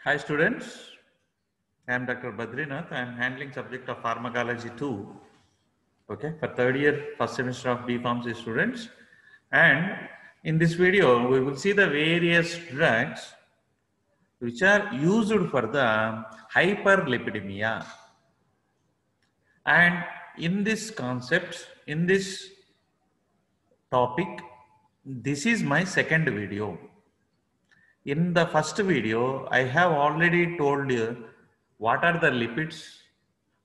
Hi students, I am Dr. Badrinath. I am handling subject of pharmacology 2, okay, for third year, first semester of B Pharmacy students. And in this video, we will see the various drugs which are used for the hyperlipidemia. And in this concept, in this topic, this is my second video. In the first video, I have already told you what are the lipids,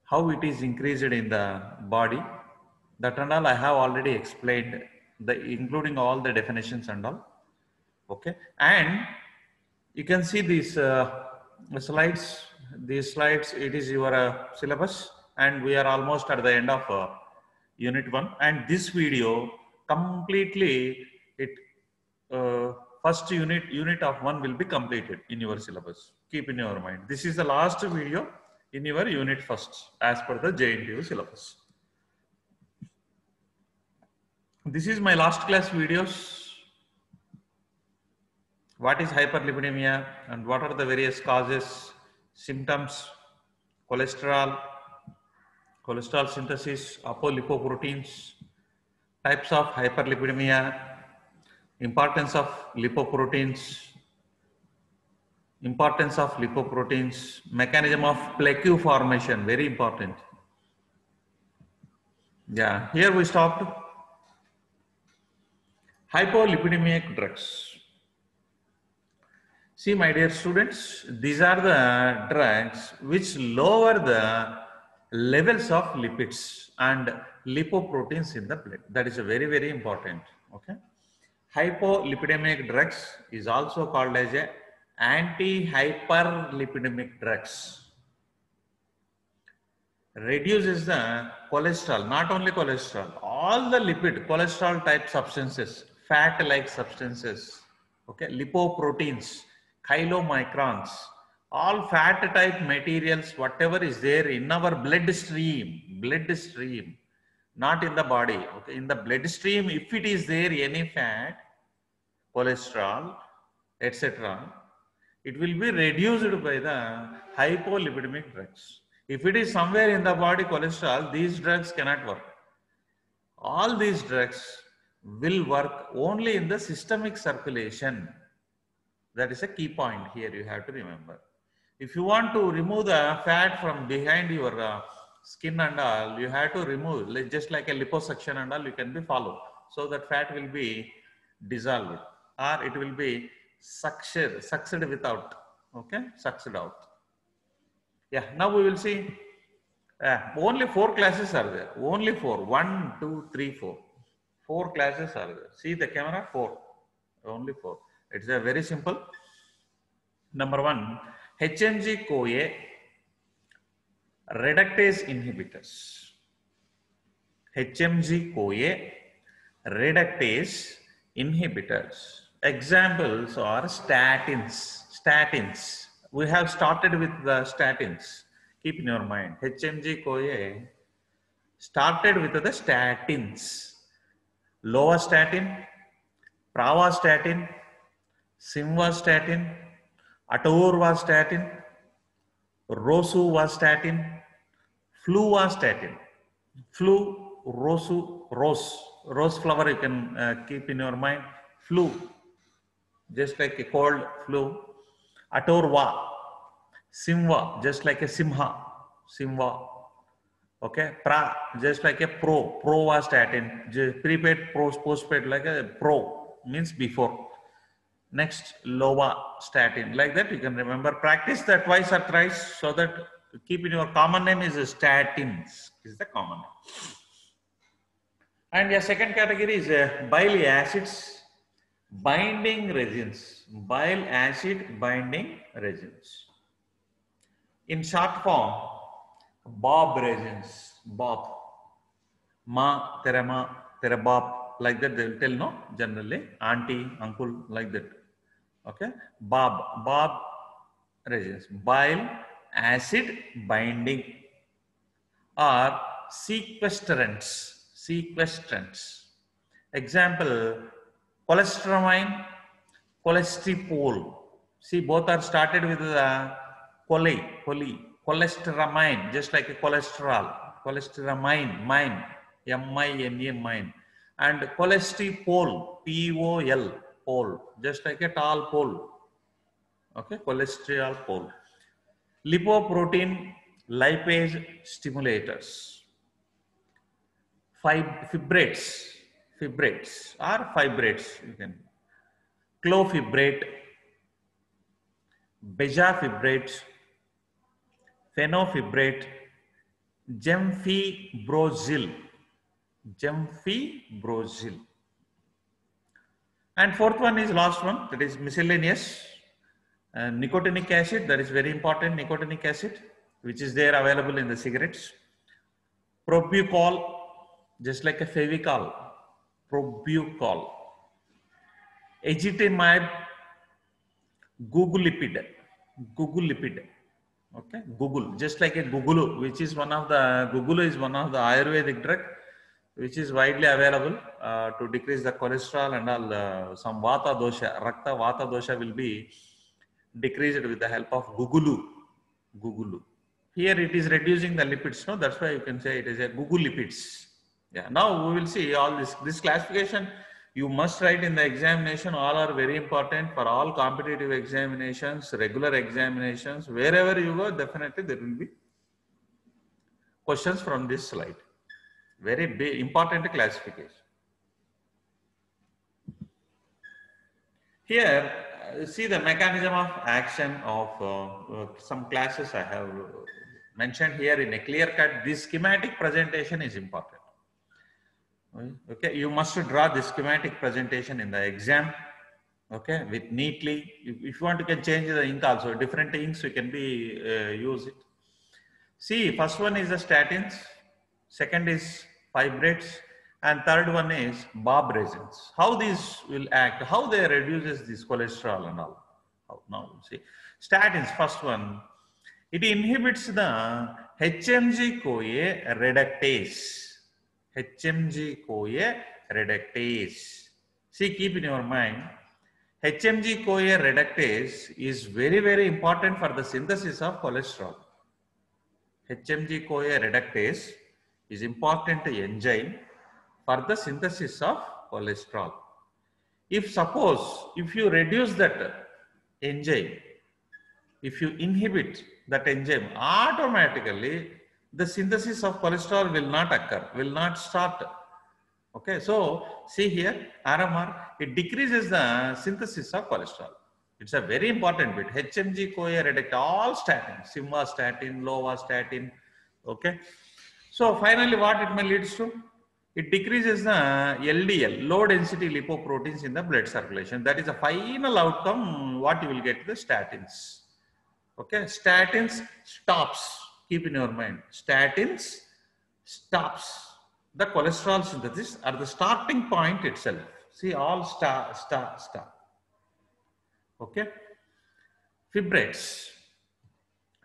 how it is increased in the body. That and all I have already explained, including all the definitions and all. Okay, and you can see these slides. These slides, it is your syllabus, and we are almost at the end of unit 1. And this video completely it first unit of 1 will be completed in your syllabus. Keep in your mind. This is the last video in your unit first as per the JNTU syllabus. This is my last class videos. What is hyperlipidemia and what are the various causes, symptoms, cholesterol synthesis, apolipoproteins, types of hyperlipidemia, importance of lipoproteins, mechanism of plaque formation, very important. Yeah, here we stopped. Hypolipidemic drugs. See, my dear students, these are the drugs which lower the levels of lipids and lipoproteins in the blood. That is a very, very important. Okay. Hypolipidemic drugs is also called as a anti-hyperlipidemic drugs. Reduces the cholesterol, not only cholesterol, all the lipid, cholesterol type substances, fat like substances, okay, lipoproteins, chylomicrons, all fat type materials, whatever is there in our bloodstream, not in the body, okay, in the bloodstream, if it is there any fat, cholesterol, etc., it will be reduced by the hypolipidemic drugs. If it is somewhere in the body cholesterol, these drugs cannot work. All these drugs will work only in the systemic circulation. That is a key point here you have to remember. If you want to remove the fat from behind your skin and all, you have to remove, just like a liposuction and all, you can be followed. So that fat will be dissolved or it will be sucked without, okay, sucked out. Yeah, now we will see. Only 4 classes are there. Only 4. 1, 2, 3, 4. 4 classes are there. See the camera? 4. Only 4. It's a very simple. Number 1, HMG-CoA reductase inhibitors. HMG-CoA reductase inhibitors. Examples are statins. We have started with the statins. Keep in your mind. HMG-CoA started with the statins. Lovastatin, pravastatin, simvastatin, atorvastatin, rosuvastatin, fluvastatin. Rose flower you can keep in your mind. Flu, just like a cold flu. Atorva, simva, just like a simha, okay. Pra, just like a provastatin, prepaid, postpaid, like a pro means before. Next, lovastatin, like that you can remember. Practice that twice or thrice so that keep in your common name is statins, is the common name. And your second category is bile acids binding resins. Bile acid binding resins. In short form, Bob resins. Bob. Ma, Bob. Like that they will tell, no? Generally. Auntie, uncle, like that. Okay. Bob resins. Bile acid binding or sequestrants. Example, cholestyramine, cholestypol. See, both are started with the cholestyramine, just like a cholesterol. Cholestyramine, mine, M-I-N-E, mine. And cholesterol, P-O-L, pole, just like a tall pole. Okay, cholesterol pole. Lipoprotein lipase stimulators. Fibrates or fibrates, you can. Clofibrate, bezafibrate, fenofibrate, gemfibrozil. And fourth one is last one, that is miscellaneous. Nicotinic acid, that is very important, nicotinic acid, which is there available in the cigarettes. Probucol, just like a Fevicol, Probucol. Ezetimibe, gugulipid, okay, gugul, just like a gugulu, which is one of the, gugulu is one of the Ayurvedic drug, which is widely available to decrease the cholesterol and all, some vata dosha, rakta vata dosha will be decreased with the help of gugulu. Here it is reducing the lipids, no? That's why you can say it is a gugulipids. Yeah, now we will see all this classification. You must write in the examination. All are very important for all competitive examinations, regular examinations. Wherever you go, definitely there will be questions from this slide. Very big, important classification. Here, see the mechanism of action of some classes I have mentioned here in a clear cut. This schematic presentation is important. Okay, you must draw this schematic presentation in the exam. Okay, with neatly. If you want, you can change the ink also. Different inks you can be use it. See, first one is the statins, second is fibrates, and third one is berberines. How these will act? How they reduces this cholesterol and all? How, now see, statins. First one, it inhibits the HMG-CoA reductase. HMG-CoA reductase. See, keep in your mind, HMG-CoA reductase is very, very important for the synthesis of cholesterol. HMG-CoA reductase is important enzyme for the synthesis of cholesterol. If suppose, if you reduce that enzyme, if you inhibit that enzyme, automatically the synthesis of cholesterol will not occur, will not start. Okay, so see here, RMR, it decreases the synthesis of cholesterol. It's a very important bit. HMG-CoA reductase, all statins, simvastatin, lovastatin. Okay, so finally, what it may leads to? It decreases the LDL, low density lipoproteins in the blood circulation. That is a final outcome. What you will get the statins. Okay, statins stops. Keep in your mind, statins stops the cholesterol synthesis at the starting point itself. See, all start. Okay, fibrates.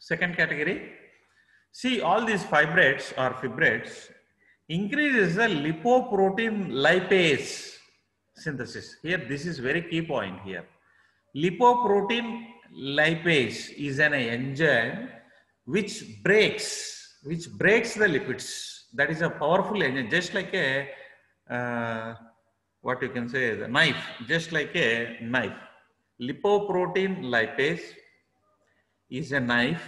Second category. See, all these fibrates or fibrates increases the lipoprotein lipase synthesis. Here, this is very key point here. Lipoprotein lipase is an enzyme which breaks the lipids. That is a powerful enzyme, just like a what you can say, the knife, just like a knife. Lipoprotein lipase is a knife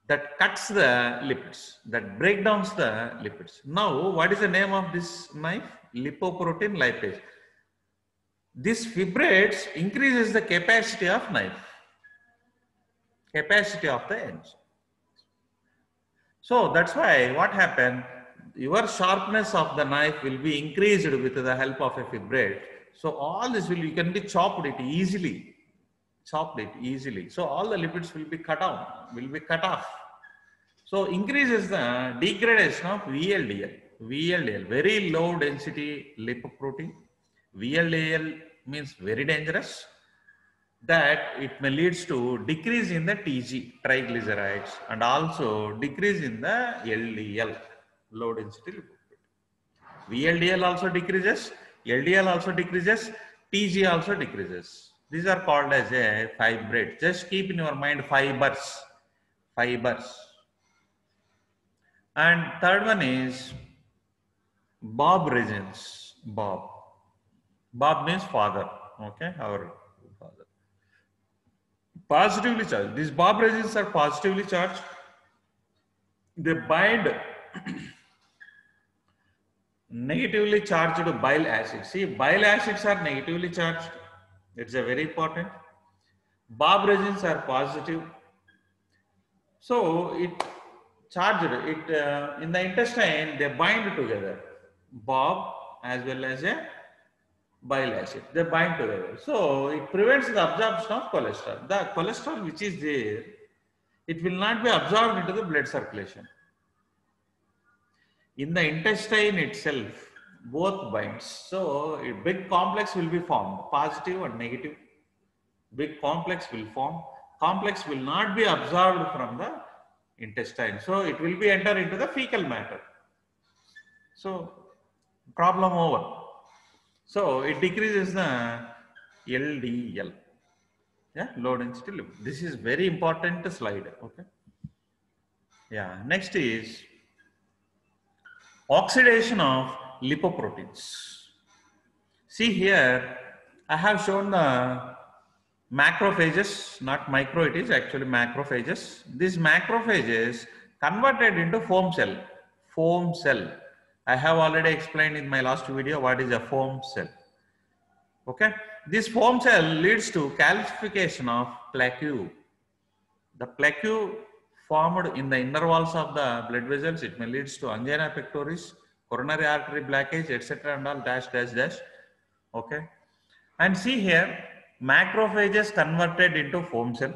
that cuts the lipids, that breaks down the lipids. Now, what is the name of this knife? Lipoprotein lipase. This fibrates increases the capacity of knife, capacity of the enzyme. So that's why what happened, your sharpness of the knife will be increased with the help of a fibrate. So all this will, you can be chopped it easily. So all the lipids will be cut out, will be cut off. So increases the degradation of VLDL, very low density lipoprotein. VLDL means very dangerous, that it may leads to decrease in the TG, triglycerides, and also decrease in the LDL, low density lipoprotein. VLDL also decreases, LDL also decreases, TG also decreases. These are called as a fibrate. Just keep in your mind fibers. Fibers. And third one is Bob resins. Bob. Bob means father. Okay, our father. Positively charged. These Bob resins are positively charged. They bind negatively charged bile acids. See, bile acids are negatively charged. It's a very important. Bob resins are positive. So it charged it in the intestine. They bind together. Bob as well as a bile acid. They bind together. So it prevents the absorption of cholesterol. The cholesterol which is there, it will not be absorbed into the blood circulation. In the intestine itself, both binds. So a big complex will be formed, positive and negative. Big complex will form. Complex will not be absorbed from the intestine. So it will be enter into the fecal matter. So problem over. So it decreases the LDL. Yeah, low density lipid. This is very important slide. Okay. Yeah. Next is oxidation of lipoproteins. See here, I have shown the macrophages, not micro, it is actually macrophages. These macrophages converted into foam cell. Foam cell. I have already explained in my last video what is a foam cell. Okay. This foam cell leads to calcification of plaque. The plaque formed in the inner walls of the blood vessels, it may lead to angina pectoris, coronary artery blockage, etc. and all dash dash dash. Okay. And see here, macrophages converted into foam cell.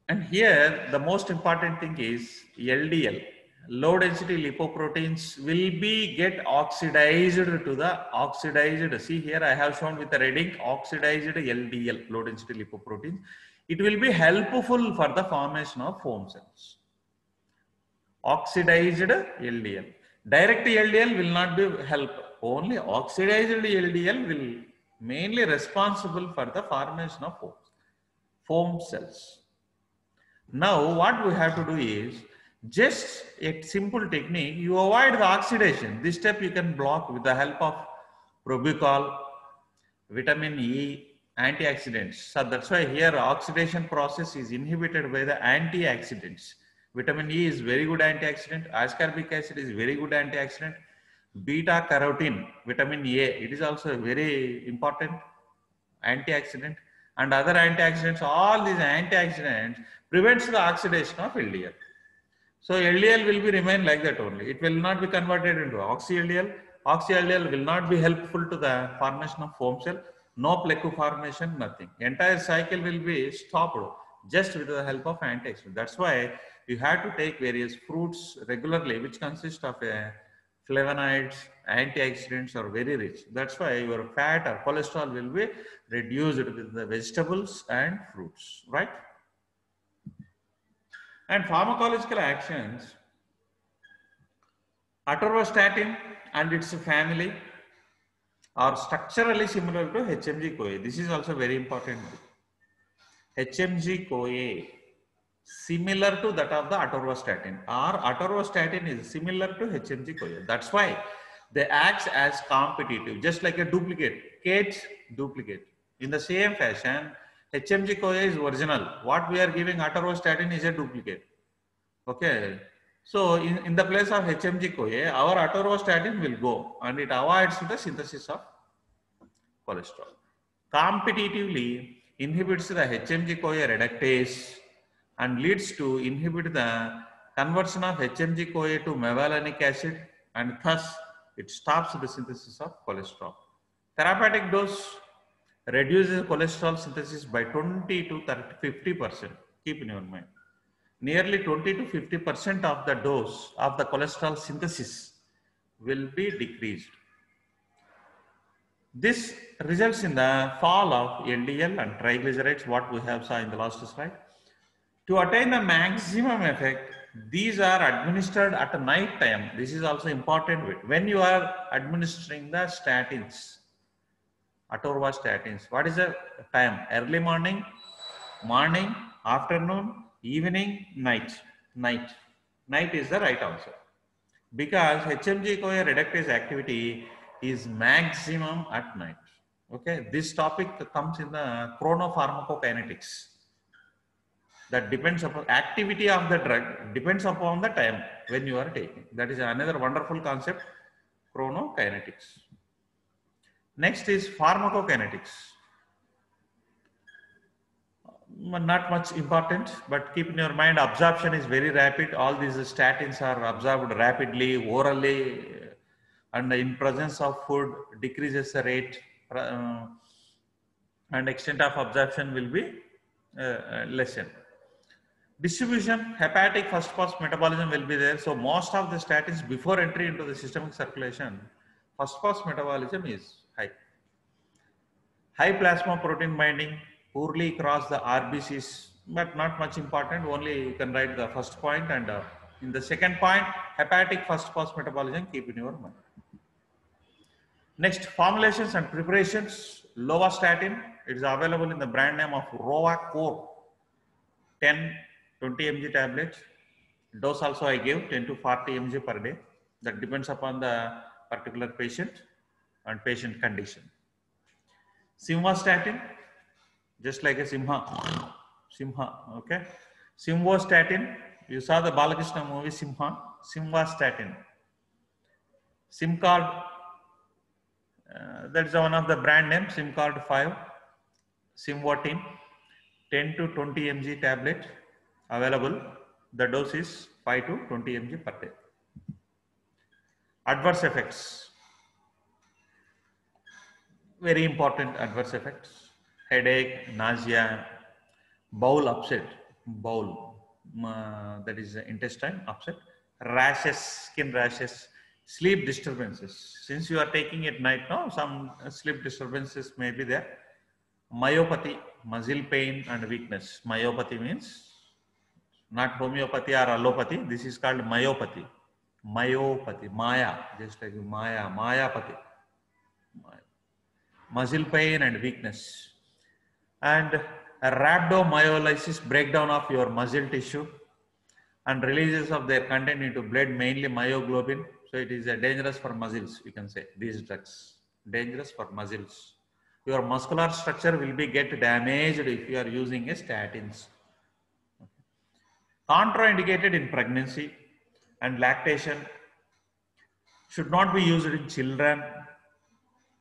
And here the most important thing is LDL, low density lipoproteins will be get oxidized to the oxidized. See here I have shown with the reading oxidized LDL, low density lipoproteins. It will be helpful for the formation of foam cells. Oxidized LDL. Direct LDL will not be help. Only oxidized LDL will mainly responsible for the formation of foam cells. Now what we have to do is just a simple technique. You avoid the oxidation. This step you can block with the help of Probucol, vitamin E, antioxidants. So that's why here oxidation process is inhibited by the antioxidants. Vitamin E is very good antioxidant. Ascorbic acid is very good antioxidant. Beta carotene, vitamin A, it is also a very important antioxidant. And other antioxidants, all these antioxidants prevents the oxidation of LDL. So LDL will be remain like that only. It will not be converted into oxy-LDL. Oxy-LDL will not be helpful to the formation of foam cell. No plaque formation, nothing. Entire cycle will be stopped just with the help of antioxidant. That's why you have to take various fruits regularly, which consist of flavonoids, antioxidants are very rich. That's why your fat or cholesterol will be reduced with the vegetables and fruits, right? And pharmacological actions, atorvastatin and its family are structurally similar to HMG-CoA. This is also very important. HMG-CoA similar to that of the atorvastatin, or atorvastatin is similar to HMG-CoA. That's why they act as competitive, just like a duplicate. Kate duplicate. In the same fashion, HMG-CoA is original. What we are giving atorvastatin is a duplicate. Okay. So in the place of HMG-CoA, our atorvastatin will go and it avoids the synthesis of cholesterol. Competitively inhibits the HMG-CoA reductase and leads to inhibit the conversion of HMG-CoA to mevalonic acid, and thus it stops the synthesis of cholesterol. Therapeutic dose reduces cholesterol synthesis by 20 to 50%. Keep in your mind. Nearly 20 to 50% of the dose of the cholesterol synthesis will be decreased. This results in the fall of LDL and triglycerides, what we have saw in the last slide. To attain the maximum effect, these are administered at night time. This is also important when you are administering the statins. Atorvastatins. What is the time? Early morning, morning, afternoon, evening, night. Night. Night is the right answer. Because HMG-CoA reductase activity is maximum at night. Okay, this topic comes in the chronopharmacokinetics. That depends upon activity of the drug, depends upon the time when you are taking. That is another wonderful concept, chronokinetics. Next is pharmacokinetics. Not much important, but keep in your mind, absorption is very rapid. All these statins are absorbed rapidly, orally, and in presence of food decreases the rate, and extent of absorption will be lessened. Distribution, hepatic first pass metabolism will be there. So most of the statins before entry into the systemic circulation, first pass metabolism is high. High plasma protein binding, poorly cross the RBCs, but not much important. Only you can write the first point, and in the second point, hepatic first pass metabolism, keep in your mind. Next, formulations and preparations. Lovastatin, it is available in the brand name of Rovacor, 10, 20 mg tablet. Dose also I give 10 to 40 mg per day. That depends upon the particular patient and patient condition. Simvastatin, just like a Simha, okay. Simvastatin, you saw the Balakrishna movie Simha, Simvastatin. Simcard, that is one of the brand name, Simcard 5, Simvatin, 10 to 20 mg tablet available. The dose is 5 to 20 mg per day. Adverse effects. Very important adverse effects. Headache, nausea, bowel upset, that is intestine upset, rashes, skin rashes, sleep disturbances. Since you are taking it night now, some sleep disturbances may be there. Myopathy, muscle pain and weakness. Myopathy means not homeopathy or allopathy. This is called myopathy. Myopathy, Maya, just like Maya, Mayapathy. Muscle pain and weakness. And a rhabdomyolysis, breakdown of your muscle tissue and releases of their content into blood, mainly myoglobin. So it is dangerous for muscles, you can say, these drugs. Dangerous for muscles. Your muscular structure will be get damaged if you are using a statins. Contraindicated in pregnancy and lactation. Should not be used in children.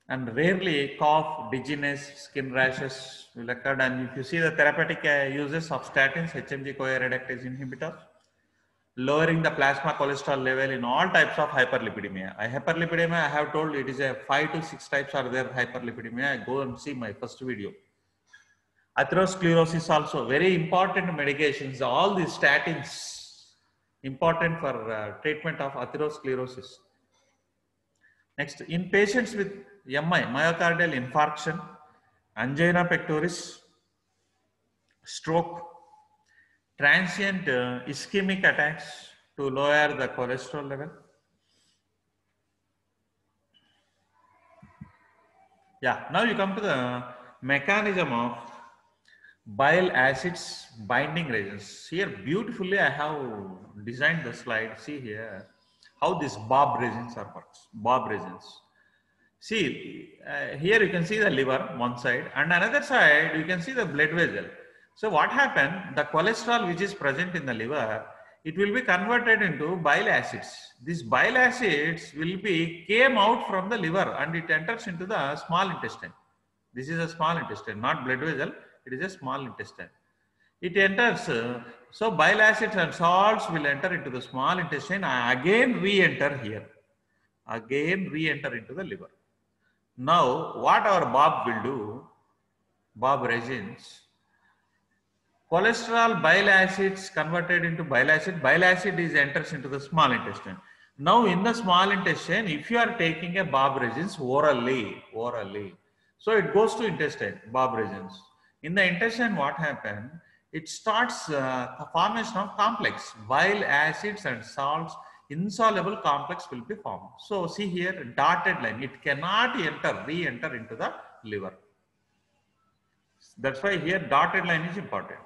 And rarely cough, dizziness, skin rashes will occur. And if you see the therapeutic uses of statins, HMG-CoA reductase inhibitors, lowering the plasma cholesterol level in all types of hyperlipidemia. Hyperlipidemia, I have told it is a 5 to 6 types are there hyperlipidemia. Go and see my first video. Atherosclerosis also, very important medications. All these statins, important for treatment of atherosclerosis. Next, in patients with MI, myocardial infarction, angina pectoris, stroke, transient ischemic attacks to lower the cholesterol level. Yeah, now you come to the mechanism of bile acids binding resins. Here beautifully I have designed the slide. See here how these Bob resins are works. Bob resins. See, here you can see the liver one side, and another side you can see the blood vessel. So what happened? The cholesterol which is present in the liver, it will be converted into bile acids. These bile acids will be came out from the liver and it enters into the small intestine. This is a small intestine, not blood vessel. It is a small intestine. It enters, so bile acids and salts will enter into the small intestine and again re-enter here. Again re-enter into the liver. Now, what our Bob will do, Bob resins, cholesterol, bile acids converted into bile acid is enters into the small intestine. Now, in the small intestine, if you are taking a Bob resins orally, so it goes to intestine, Bob resins. In the intestine, what happened? It starts the formation of complex, bile acids and salts, insoluble complex will be formed. So see here dotted line, it cannot enter, re-enter into the liver. That's why here dotted line is important.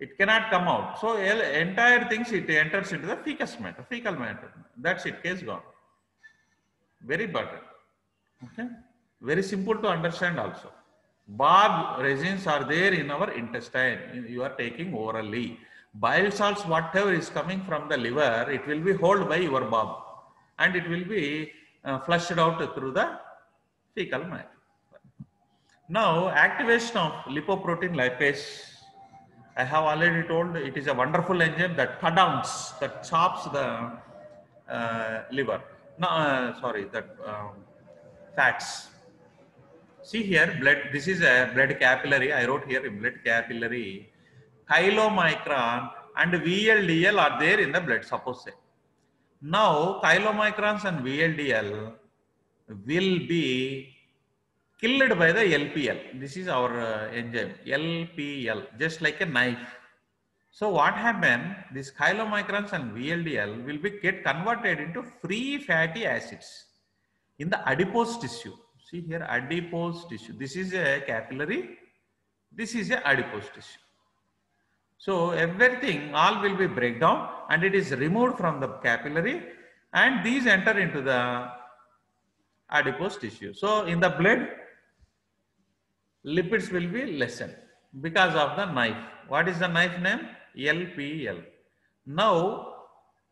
It cannot come out. So entire things it enters into the fecal matter. That's it, case gone. Very important. Okay. Very simple to understand also. Barb resins are there in our intestine. You are taking orally. Bile salts, whatever is coming from the liver, it will be held by your barb, and it will be flushed out through the fecal matter. Now, activation of lipoprotein lipase. I have already told it is a wonderful enzyme that cut down, that chops the liver. No, fats. See here, blood. This is a blood capillary. I wrote here blood capillary. Chylomicron and VLDL are there in the blood. Suppose say. Now, chylomicrons and VLDL will be killed by the LPL. This is our enzyme, LPL, just like a knife. So what happened? These chylomicrons and VLDL will get converted into free fatty acids in the adipose tissue. See here, adipose tissue. This is a capillary. This is a adipose tissue. So everything, all will be breakdown, and it is removed from the capillary, and these enter into the adipose tissue. So in the blood, lipids will be lessened because of the knife. What is the knife name? LPL. Now,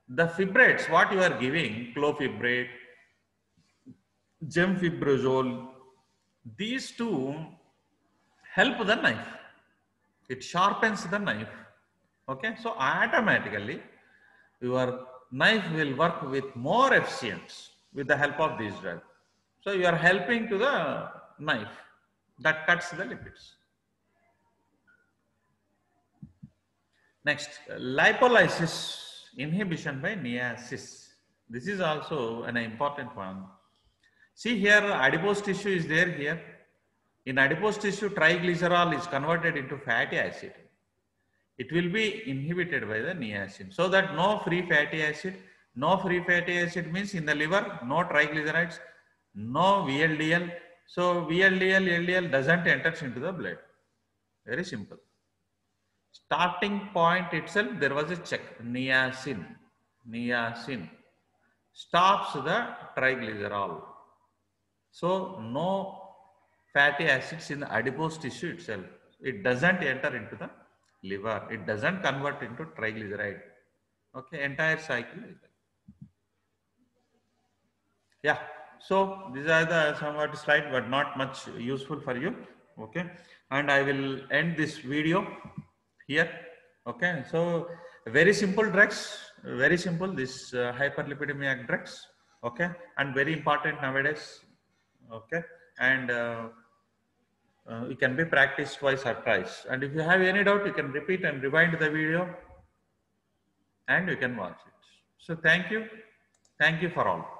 the fibrates, what you are giving, clofibrate, gemfibrozole, these two help the knife. It sharpens the knife. Okay, so automatically your knife will work with more efficiency with the help of these drugs. So you are helping to the knife that cuts the lipids. Next, lipolysis inhibition by niacin. This is also an important one. See here, adipose tissue is there here. In adipose tissue, triglycerol is converted into fatty acid. It will be inhibited by the niacin. So that no free fatty acid. No free fatty acid means in the liver, no triglycerides, no VLDL. So VLDL, LDL doesn't enter into the blood. Very simple. Starting point itself, there was a check. Niacin stops the triglycerol. So no fatty acids in the adipose tissue itself. It doesn't enter into the liver. It doesn't convert into triglyceride. Okay, entire cycle is that. Yeah. So these are the somewhat slides, but not much useful for you. Okay, and I will end this video here. Okay, so very simple drugs, very simple. This hyperlipidemic drugs. Okay, and very important nowadays. Okay, and it can be practiced twice or thrice. And if you have any doubt, you can repeat and rewind the video, and you can watch it. So thank you for all.